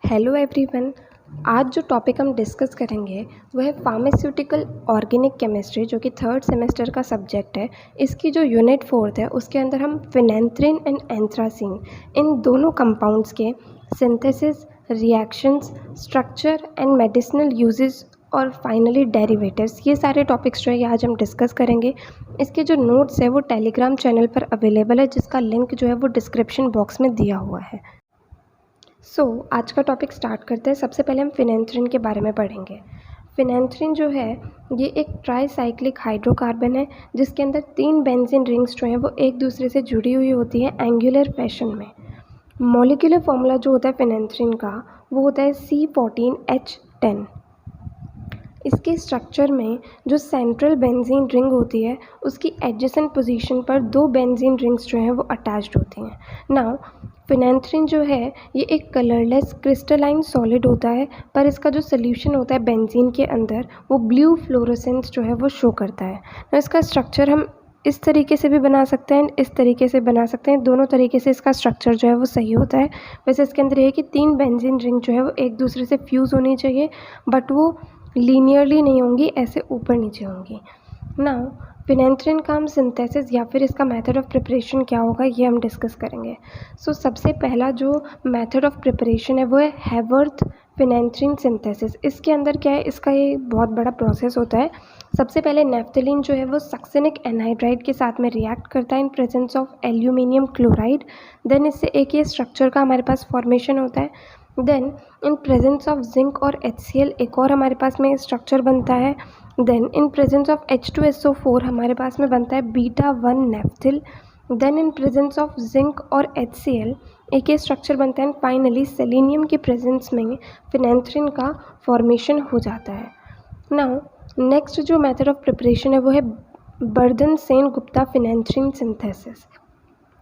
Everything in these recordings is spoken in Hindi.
Hello everyone. आज जो टॉपिक हम डिस्कस करेंगे वो है फार्मास्यूटिकल ऑर्गेनिक केमिस्ट्री, जो कि थर्ड सेमेस्टर का सब्जेक्ट है। इसकी जो यूनिट 4 है उसके अंदर हम फिनेंथ्रिन एंड एंथ्रासीन इन दोनों कंपाउंड्स के synthesis, reactions, structure and medicinal uses और फाइनली डेरिवेटिव्स, ये सारे टॉपिक्स जो है ये आज हम डिस्कस करेंगे। इसके जो नोट्स है वो टेलीग्राम चैनल पर अवेलेबल है, जिसका लिंक जो है वो डिस्क्रिप्शन बॉक्स में दिया हुआ है। आज का टॉपिक स्टार्ट करते हैं। सबसे पहले हम फिनेंथ्रिन के बारे में पढ़ेंगे। फिनेंथ्रिन जो है ये एक ट्राईसाइक्लिक हाइड्रोकार्बन है, जिसके अंदर 3 बेंजीन रिंग्स जो हैं वो एक दूसरे से जुड़ी हुई होती है एंगुलर फैशन में। मॉलिक्यूलर फॉर्मूला जो होता है फिनेंथ्रिन का वो होता है C14H10। इसके स्ट्रक्चर में जो सेंट्रल बेंजीन रिंग होती है उसकी एडजेसेंट पोजीशन पर 2 बेंजीन रिंग्स जो हैं वो अटैच्ड होती हैं। नाउ फिनेंथ्रिन जो है ये एक कलरलेस क्रिस्टलाइन सॉलिड होता है, पर इसका जो सोल्यूशन होता है बेंजीन के अंदर वो ब्लू फ्लोरोसेंस जो है वो शो करता है। तो इसका स्ट्रक्चर हम इस तरीके से भी बना सकते हैं, इस तरीके से बना सकते हैं। दोनों तरीके से इसका स्ट्रक्चर जो है वो सही होता है। वैसे इसके अंदर ये है कि 3 बेंजीन रिंग जो है वो एक दूसरे से फ्यूज़ होनी चाहिए, बट वो लीनियरली नहीं होंगी, ऐसे ऊपर नीचे होंगी। नाउ फिनेंथ्रिन का हम सिंथेसिस या फिर इसका मेथड ऑफ प्रिपरेशन क्या होगा ये हम डिस्कस करेंगे। सबसे पहला जो मेथड ऑफ प्रिपरेशन है वो है हैवर्थ फिनेंथ्रिन सिंथेसिस। इसके अंदर क्या है, इसका ये बहुत बड़ा प्रोसेस होता है। सबसे पहले नेफ्थलीन जो है वो सक्सेनिक एनहाइड्राइड के साथ में रिएक्ट करता है in presence of aluminium chloride. Then इससे एक ये स्ट्रक्चर का हमारे पास फॉर्मेशन होता है। Then in presence of zinc और HCl एक और हमारे पास में स्ट्रक्चर बनता है। Then in presence of H2SO4 हमारे पास में बनता है β1 naphthyl. Then in presence of zinc और HCl एक ये स्ट्रक्चर बनता है। फाइनली सेलेनियम के प्रेजेंस में फिनेंथ्रिन का फॉर्मेशन हो जाता है। नाउ नेक्स्ट जो मेथड ऑफ प्रिपरेशन है वो है बर्धन सेन गुप्ता फिनेंथ्रिन सिंथेसिस।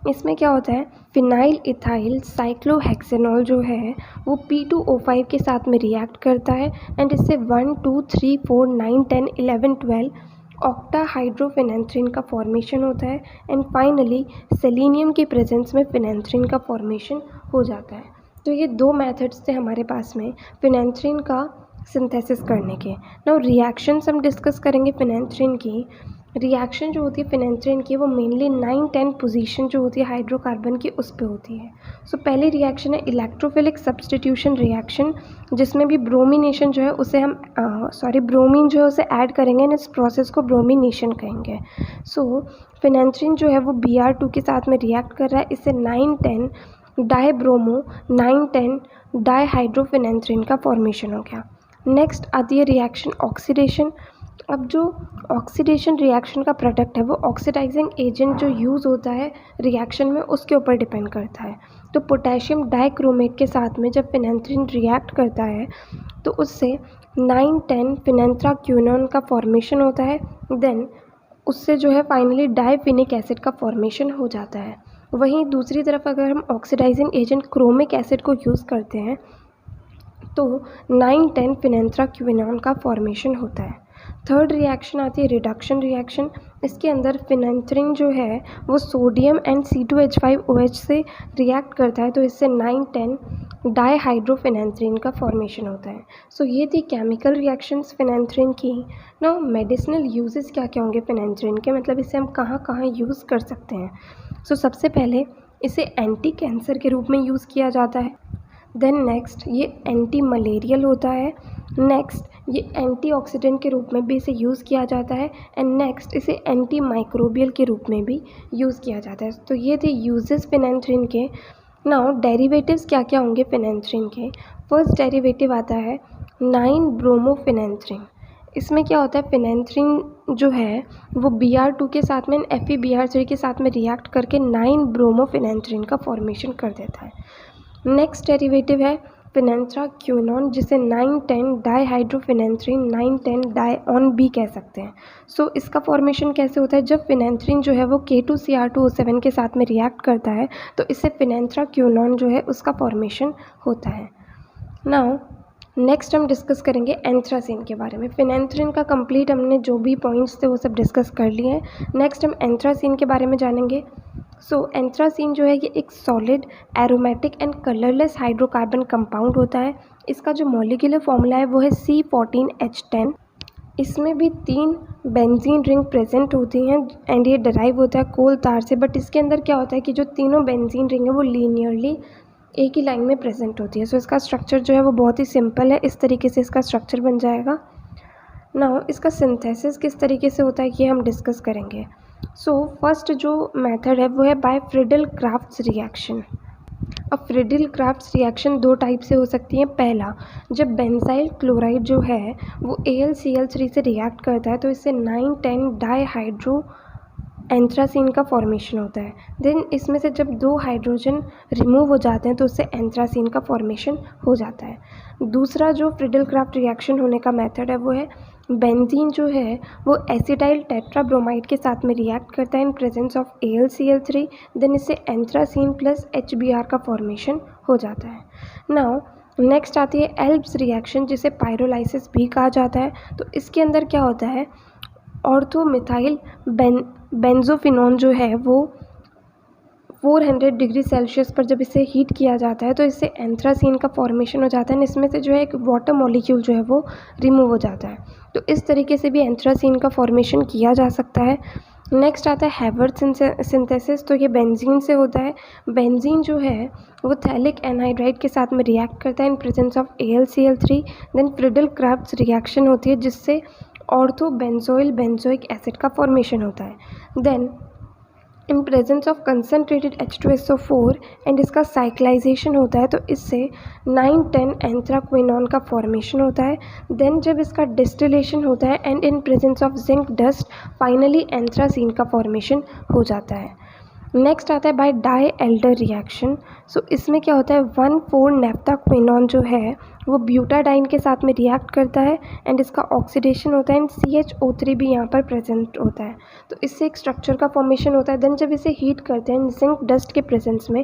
इसमें क्या होता है, फिनाइल इथाइल साइक्लोहेक्सेनॉल जो है वो P2O5 के साथ में रिएक्ट करता है एंड इससे 1 2 3 4 9 10 11 12 ऑक्टा हाइड्रोफिनेंथ्रिन का फॉर्मेशन होता है एंड फाइनली सेलेनियम के प्रेजेंस में फिनेंथ्रिन का फॉर्मेशन हो जाता है। तो ये 2 मेथड्स थे हमारे पास में फिनेंथ्रिन का सिंथेसिस करने के। नाउ रिएक्शंस हम डिस्कस करेंगे फिनेंथ्रिन की। रिएक्शन जो होती है फिनेंथ्रिन की वो मेनली 9-10 पोजीशन जो होती है हाइड्रोकार्बन की उस पे होती है। पहली रिएक्शन है इलेक्ट्रोफिलिक सब्सटीट्यूशन रिएक्शन, जिसमें भी ब्रोमिनेशन जो है उसे हम ब्रोमीन जो है उसे ऐड करेंगे एंड इस प्रोसेस को ब्रोमिनेशन कहेंगे। फिनेंथ्रिन जो है वो Br2 के साथ में रिएक्ट कर रहा है, इससे 9-10 डाईब्रोमो 9-10 डाईहाइड्रोफिनेंथ्रिन का फॉर्मेशन हो गया। नेक्स्ट आती है रिएक्शन ऑक्सीडेशन। अब जो ऑक्सीडेशन रिएक्शन का प्रोडक्ट है वो ऑक्सीडाइजिंग एजेंट जो यूज़ होता है रिएक्शन में उसके ऊपर डिपेंड करता है। तो पोटेशियम डाइक्रोमेट के साथ में जब फिनेंथ्रिन रिएक्ट करता है तो उससे 9-10 फिनेंथ्राक्विनोन का फॉर्मेशन होता है। देन उससे जो है फाइनली डाइफिनिक एसिड का फॉर्मेशन हो जाता है। वहीं दूसरी तरफ अगर हम ऑक्सीडाइजिंग एजेंट क्रोमिक एसिड को यूज़ करते हैं तो 9-10 फिनेंथ्राक्विनोन का फॉर्मेशन होता है। थर्ड रिएक्शन आती है रिडक्शन रिएक्शन। इसके अंदर फिनेंथ्रिन जो है वो सोडियम एंड C2H5OH से रिएक्ट करता है, तो इससे 9-10 डाईहाइड्रोफिनेंथ्रिन का फॉर्मेशन होता है। ये थी केमिकल रिएक्शंस फिनेंथ्रिन की। नाउ मेडिसिनल यूजेस क्या क्या होंगे फिनेंथ्रिन के, मतलब इसे हम कहाँ कहाँ यूज़ कर सकते हैं। सबसे पहले इसे एंटी कैंसर के रूप में यूज़ किया जाता है। देन नेक्स्ट ये एंटी मलेरियल होता है। नेक्स्ट ये एंटीऑक्सीडेंट के रूप में भी इसे यूज़ किया जाता है एंड नेक्स्ट इसे एंटी माइक्रोबियल के रूप में भी यूज़ किया जाता है। ये थे यूजेस फिनेंथ्रिन के। नाउ डेरिवेटिव्स क्या क्या होंगे फिनेंथ्रिन के। फर्स्ट डेरिवेटिव आता है 9-ब्रोमोफिनेंथ्रिन। इसमें क्या होता है, फिनेंथ्रिन जो है वो Br2 के साथ में FeBr3 के साथ में रिएक्ट करके 9-ब्रोमोफिनेंथ्रिन का फॉर्मेशन कर देता है। नेक्स्ट डेरिवेटिव है फिनेंथ्राक्विनोन, जिसे 9-10 डाईहाइड्रोफिनेंथ्रिन 9-10 डाईऑन भी कह सकते हैं। इसका फॉर्मेशन कैसे होता है, जब फिनेंथ्रिन जो है वो K2Cr2O7 के साथ में रिएक्ट करता है तो इससे फिनेंथ्राक्विनोन जो है उसका फॉर्मेशन होता है। नाउ नेक्स्ट हम डिस्कस करेंगे एंथ्रासीन के बारे में। फिनेंथ्रिन का कंप्लीट हमने जो भी पॉइंट्स थे वो सब डिस्कस कर लिए हैं। नेक्स्ट हम एंथ्रासीन के बारे में जानेंगे। सो एंथ्रासीन जो है ये एक solid aromatic and colourless hydrocarbon compound होता है। इसका जो मॉलिक्यूलर फॉर्मूला है वो है C14H10। इसमें भी 3 बेंजीन रिंग प्रेजेंट होती हैं एंड ये डराइव होता है कोल तार से। बट इसके अंदर क्या होता है कि जो तीनों बेंजीन रिंग है वो लीनियरली एक ही लाइन में प्रेजेंट होती है। सो इसका स्ट्रक्चर जो है वो बहुत ही सिंपल है, इस तरीके से इसका स्ट्रक्चर बन जाएगा। नाउ इसका सिंथेसिस किस तरीके से होता है ये हम डिस्कस करेंगे। सो फर्स्ट जो मेथड है वो है बाय फ्रिडल-क्राफ्ट्स रिएक्शन। अब फ्रिडल-क्राफ्ट्स रिएक्शन 2 टाइप से हो सकती है। पहला, जब बेंजाइल क्लोराइड जो है वो AlCl3 से रिएक्ट करता है तो इससे 9,10 डाईहाइड्रो एंथ्रासीन का फॉर्मेशन होता है। देन इसमें से जब 2 हाइड्रोजन रिमूव हो जाते हैं तो उससे एंथ्रासीन का फॉर्मेशन हो जाता है। दूसरा जो फ्रिडल-क्राफ्ट रिएक्शन होने का मेथड है वो है बेंजीन जो है वो एसिटाइल टेट्राब्रोमाइड के साथ में रिएक्ट करता है in presence of AlCl3। Then इससे एंथ्रासीन प्लस HBr का फॉर्मेशन हो जाता है। नाउ नेक्स्ट आती है एल्ब्स रिएक्शन, जिसे पायरोलाइसिस भी कहा जाता है। तो इसके अंदर क्या होता है, ऑर्थोमिथाइल बेंजोफिनोन जो है वो 400 डिग्री सेल्सियस पर जब इसे हीट किया जाता है तो इससे एंथ्रासीन का फॉर्मेशन हो जाता है। इसमें से जो है एक वाटर मॉलिक्यूल जो है वो रिमूव हो जाता है। तो इस तरीके से भी एंथ्रासीन का फॉर्मेशन किया जा सकता है। नेक्स्ट आता है हैवर्थ सिंथेसिस। तो ये बेंजीन से होता है। बेंजीन जो है वो थैलिक एनहाइड्राइड के साथ में रिएक्ट करता है in presence of AlCl3। Then Friedel Crafts reaction होती है जिससे ऑर्थो बेंजोइल बेंजोइक एसिड का फॉर्मेशन होता है। Then in presence of concentrated H2SO4 and इसका साइक्लाइजेशन होता है तो इससे 9,10 एंथ्राक्विनॉन का फॉर्मेशन होता है। देन जब इसका डिस्टिलेशन होता है and in presence of zinc dust finally anthracene का फॉर्मेशन हो जाता है। नेक्स्ट आता है बाय डाई एल्डर रिएक्शन। सो इसमें क्या होता है, 1,4-नेफ्थाक्विनॉन जो है वो ब्यूटाडाइन के साथ में रिएक्ट करता है एंड इसका ऑक्सीडेशन होता है एंड CHO3 भी यहाँ पर प्रेजेंट होता है। तो इससे एक स्ट्रक्चर का फॉर्मेशन होता है। देन जब इसे हीट करते हैं जिंक डस्ट के प्रेजेंस में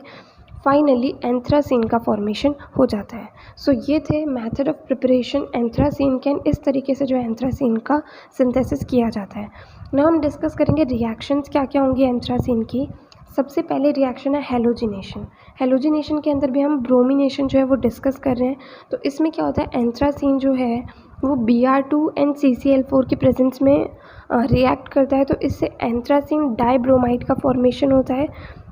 फाइनली एंथ्रासीन का फॉर्मेशन हो जाता है। सो ये थे मेथड ऑफ प्रिपरेशन एंथ्रासीन के। इस तरीके से जो है एंथ्रासीन का सिंथेसिस किया जाता है। ना हम डिस्कस करेंगे रिएक्शंस क्या क्या होंगी एंथ्रासीन की। सबसे पहले रिएक्शन है हेलोजिनेशन। हेलोजिनेशन के अंदर भी हम ब्रोमिनेशन जो है वो डिस्कस कर रहे हैं। तो इसमें क्या होता है, एंथ्रासीन जो है वो Br2 एंड CCl4 के प्रेजेंस में रिएक्ट करता है तो इससे एंथ्रासीन डाईब्रोमाइड का फॉर्मेशन होता है।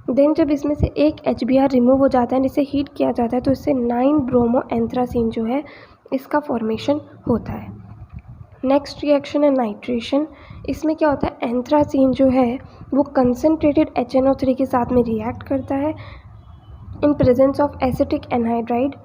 देन जब इसमें से एक HBr रिमूव हो जाता है, इसे हीट किया जाता है तो इससे 9 ब्रोमो एंथ्रासीन जो है इसका फॉर्मेशन होता है। नेक्स्ट रिएक्शन है नाइट्रेशन। इसमें क्या होता है, एंथ्रासीन जो है वो कंसनट्रेटेड HNO3 के साथ में रिएक्ट करता है in presence of acetic anhydride.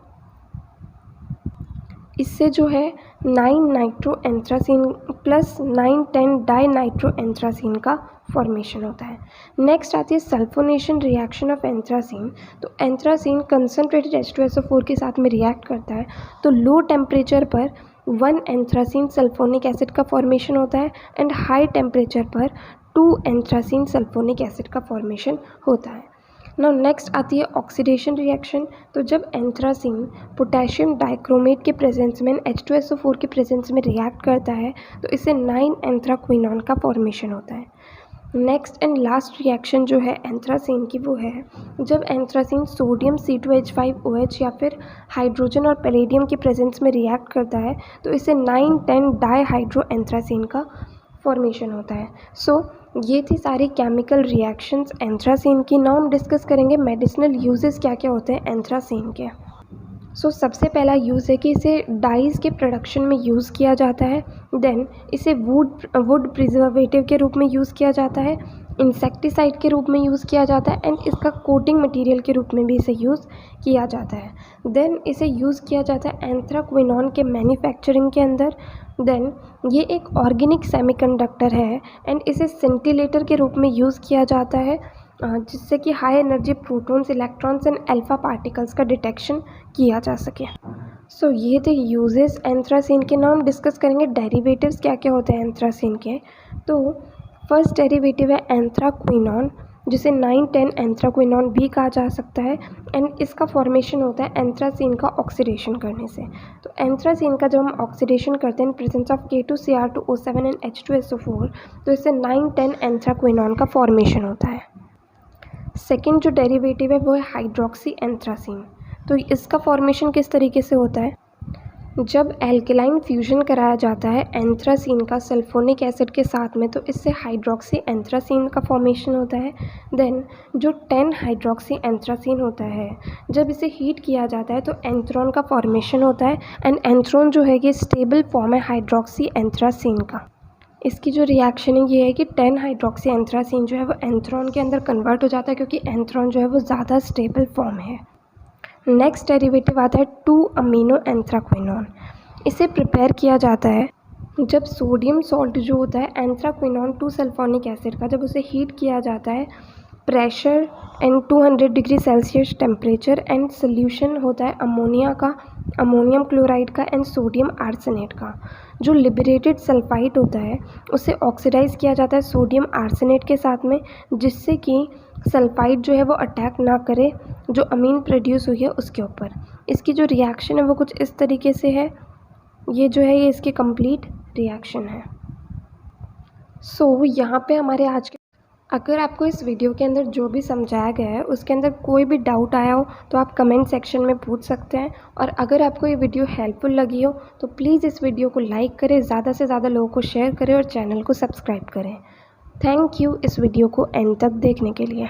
इससे जो है 9 nitro anthracene plus 9,10 di nitro anthracene का फॉर्मेशन होता है। नेक्स्ट आती है सल्फोनेशन रिएक्शन ऑफ एंथ्रासीन। तो एंथ्रासीन कंसनट्रेटेड H2SO4 के साथ में रिएक्ट करता है तो लो टेम्परेचर पर 1 एंथ्रासीन सल्फोनिक एसिड का फॉर्मेशन होता है एंड हाई टेम्परेचर पर 2 एंथ्रासीन सल्फोनिक एसिड का फॉर्मेशन होता है। नाउ नेक्स्ट आती है ऑक्सीडेशन रिएक्शन। तो जब एंथ्रासीन पोटेशियम डाइक्रोमेट के प्रेजेंस में H2SO4 के प्रेजेंस में रिएक्ट करता है तो इससे 9 एंथ्राक्विनॉन का फॉर्मेशन होता है। नेक्स्ट एंड लास्ट रिएक्शन जो है एंथ्रासीन की वो है जब एंथ्रासीन सोडियम C2H5OH या फिर हाइड्रोजन और पैलेडियम के प्रेजेंस में रिएक्ट करता है तो इससे 9,10 डाईहाइड्रो एंथ्रासीन का फॉर्मेशन होता है। सो ये थी सारी केमिकल रिएक्शंस एंथ्रासीन की। नाउ हम डिस्कस करेंगे मेडिसिनल यूजेस क्या क्या होते हैं एंथ्रासीन के। सो सबसे पहला यूज़ है कि इसे डाइज़ के प्रोडक्शन में यूज़ किया जाता है। देन इसे वुड प्रिजर्वेटिव के रूप में यूज़ किया जाता है, इंसेक्टिसाइड के रूप में यूज़ किया जाता है एंड इसका कोटिंग मटेरियल के रूप में भी इसे यूज़ किया जाता है। देन इसे यूज़ किया जाता है एंथ्राक्विनॉन के मैन्युफैक्चरिंग के अंदर। देन ये एक ऑर्गेनिक सेमीकंडक्टर है एंड इसे सेंटिलेटर के रूप में यूज़ किया जाता है जिससे कि high energy protons, electrons and alpha particles का डिटेक्शन किया जा सके। सो ये थे यूजेस एंथ्रासीन के। नाम डिस्कस करेंगे डेरिवेटिव्स क्या क्या होते हैं एंथ्रासीन के। तो फर्स्ट डेरिवेटिव है एंथ्राक्विनॉन जिसे 9,10 एंथ्राक्विनॉन भी कहा जा सकता है एंड इसका फॉर्मेशन होता है एंथ्रासीन का ऑक्सीडेशन करने से। तो एंथ्रासीन का जब हम ऑक्सीडेशन करते हैं presence of K2Cr2O7 and H2SO4 तो इससे 9,10 एंथ्राक्विनॉन का फॉर्मेशन होता है। सेकेंड जो डेरिवेटिव है वो है हाइड्रोक्सी एंथ्रासीन। तो इसका फॉर्मेशन किस तरीके से होता है, जब एल्केलाइन फ्यूजन कराया जाता है एंथ्रासीन का सल्फोनिक एसिड के साथ में, तो इससे हाइड्रोक्सी एंथ्रासीन का फॉर्मेशन होता है। देन जो 10 हाइड्रोक्सी एंथ्रासीन होता है, जब इसे हीट किया जाता है तो एंथ्रॉन का फॉर्मेशन होता है, एंड एंथ्रॉन जो है ये स्टेबल फॉर्म है हाइड्रोक्सी एंथ्रासीन का। इसकी जो रिएक्शन है ये है कि 10 हाइड्रोक्सी एंथ्रासीन जो है वो एंथ्रॉन के अंदर कन्वर्ट हो जाता है, क्योंकि एंथ्रॉन जो है वो ज़्यादा स्टेबल फॉर्म है। नेक्स्ट डेरिवेटिव आता है 2 अमीनो एंथ्राक्विनोन। इसे प्रिपेयर किया जाता है जब सोडियम सॉल्ट जो होता है एंथ्राक्विनोन 2 सल्फोनिक एसिड का, जब उसे हीट किया जाता है pressure and 200 degree Celsius temperature, and solution होता है अमोनिया का, अमोनियम क्लोराइड का एंड सोडियम आर्सेनेट का। जो लिबरेटेड सल्फाइड होता है उसे ऑक्सीडाइज किया जाता है सोडियम आर्सेनेट के साथ में, जिससे कि सल्फाइड जो है वो अटैक ना करे जो अमीन प्रोड्यूस हुई है उसके ऊपर। इसकी जो रिएक्शन है वो कुछ इस तरीके से है, ये जो है ये इसकी कंप्लीट रिएक्शन है। यहाँ पे हमारे आज के, अगर आपको इस वीडियो के अंदर जो भी समझाया गया है उसके अंदर कोई भी डाउट आया हो तो आप कमेंट सेक्शन में पूछ सकते हैं। और अगर आपको ये वीडियो हेल्पफुल लगी हो तो प्लीज़ इस वीडियो को लाइक करें, ज़्यादा से ज़्यादा लोगों को शेयर करें और चैनल को सब्सक्राइब करें। थैंक यू इस वीडियो को एंड तक देखने के लिए।